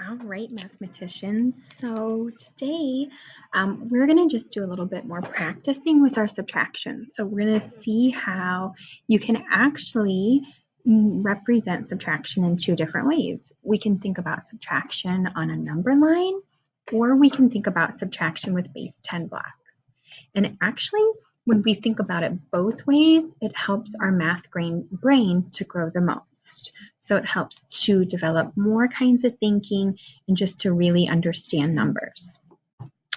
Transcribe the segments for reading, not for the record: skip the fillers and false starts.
All right, mathematicians. So today we're going to just do a little bit more practicing with our subtraction. So we're going to see how you can actually represent subtraction in two different ways. We can think about subtraction on a number line, or we can think about subtraction with base 10 blocks. And actually, when we think about it both ways, it helps our math brain to grow the most. So it helps to develop more kinds of thinking and just to really understand numbers.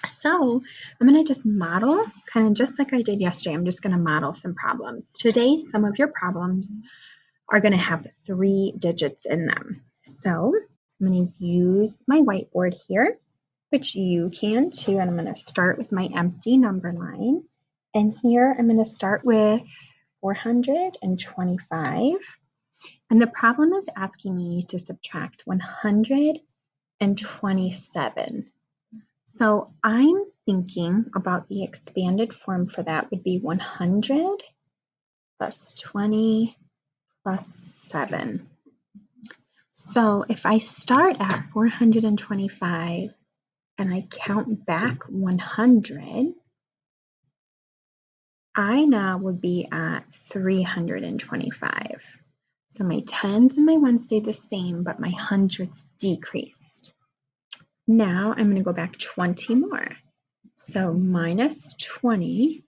So I'm going to just model, kind of just like I did yesterday, I'm just going to model some problems. Today, some of your problems are going to have 3 digits in them. So I'm going to use my whiteboard here, which you can too, and I'm going to start with my empty number line. And here I'm going to start with 425. And the problem is asking me to subtract 127. So I'm thinking about the expanded form for that would be 100 plus 20 plus 7. So if I start at 425 and I count back 100, I now would be at 325. So my 10s and my 1s stayed the same, but my hundreds decreased. Now I'm going to go back 20 more. So minus 20.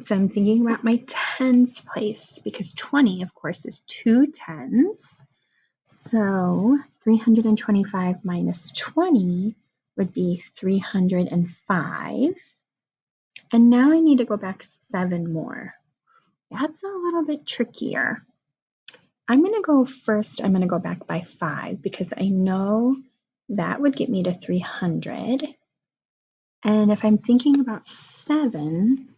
So I'm thinking about my tens place because 20, of course, is 2 10s. So 325 minus 20 would be 305. And now I need to go back 7 more. That's a little bit trickier. I'm going to go first, I'm going to go back by 5 because I know that would get me to 300. And if I'm thinking about 7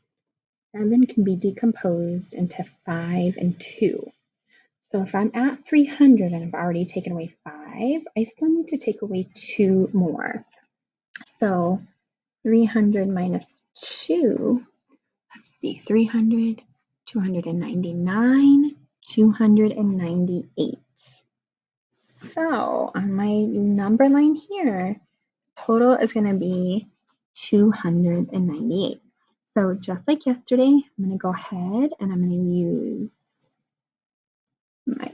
can be decomposed into 5 and 2. So if I'm at 300 and I've already taken away 5, I still need to take away 2 more. So 300 minus 2, let's see, 300, 299, 298. So on my number line here, total is going to be 298. So just like yesterday, I'm going to go ahead and I'm going to use my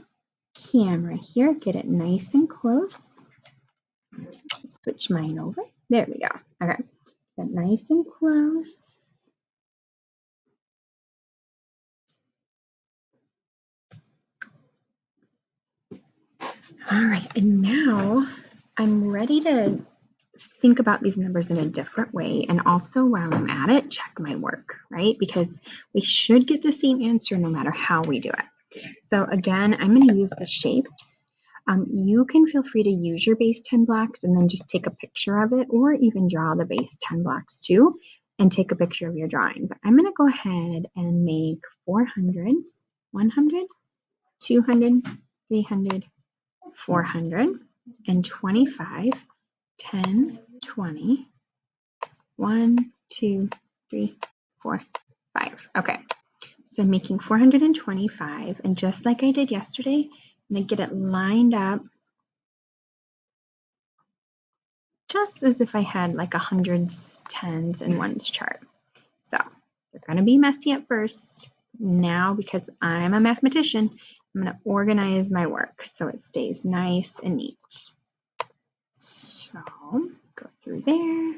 camera here, get it nice and close. Switch mine over. There we go. Okay, get nice and close. All right, and now I'm ready to think about these numbers in a different way, and also while I'm at it, check my work, right? Because we should get the same answer no matter how we do it. So again, I'm going to use the shapes. You can feel free to use your base 10 blocks and then just take a picture of it, or even draw the base 10 blocks too and take a picture of your drawing. But I'm going to go ahead and make 400, 100, 200, 300, 425, 10, 20, 1, 2, 3, 4, 5. Okay, so I'm making 425, and just like I did yesterday, I'm going to get it lined up just as if I had like a hundreds, tens, and ones chart. So they're going to be messy at first. Now, because I'm a mathematician, I'm going to organize my work so it stays nice and neat. So go through there.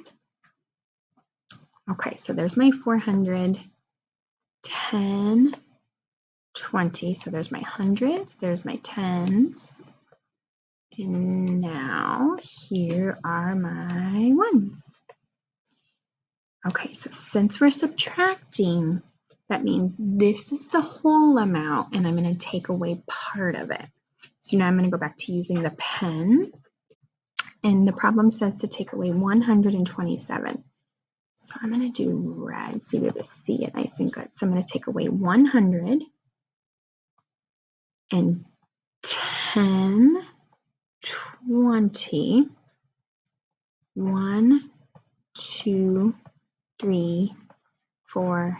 Okay, so there's my 400, 10, 20. So there's my hundreds, there's my tens. And now here are my ones. Okay, so since we're subtracting, that means this is the whole amount, and I'm going to take away part of it. So now I'm going to go back to using the pen, and the problem says to take away 127. So I'm going to do red so you're able to see it nice and good. So I'm going to take away 100 and 10, 20, 1, 2, 3, 4,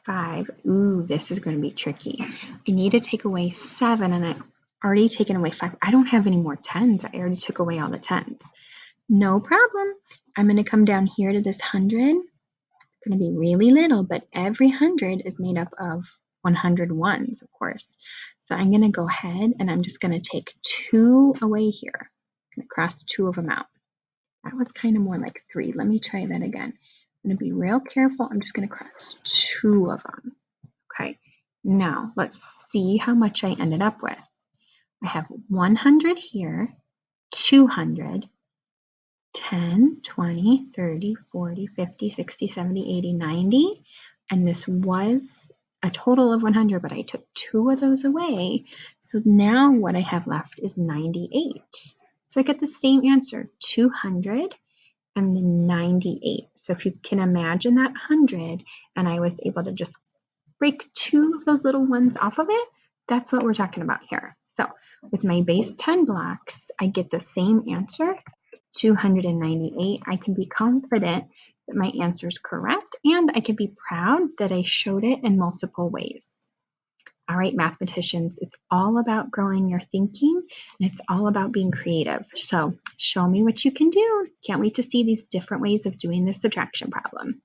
5. Ooh, this is going to be tricky. I need to take away 7 and I already taken away 5. I don't have any more 10s. I already took away all the 10s. No problem. I'm going to come down here to this 100. It's going to be really little, but every 100 is made up of 100 ones, of course. So I'm going to go ahead and I'm just going to take 2 away here. I'm going to cross 2 of them out. That was kind of more like 3. Let me try that again. I'm going to be real careful. I'm just going to cross 2 of them. Okay, now let's see how much I ended up with. I have 100 here, 200, 10, 20, 30, 40, 50, 60, 70, 80, 90. And this was a total of 100, but I took 2 of those away. So now what I have left is 98. So I get the same answer, 200 and then 98. So if you can imagine that 100, and I was able to just break 2 of those little ones off of it, that's what we're talking about here. So with my base 10 blocks, I get the same answer, 298. I can be confident that my answer is correct, and I can be proud that I showed it in multiple ways. All right, mathematicians, it's all about growing your thinking, and it's all about being creative. So show me what you can do. Can't wait to see these different ways of doing this subtraction problem.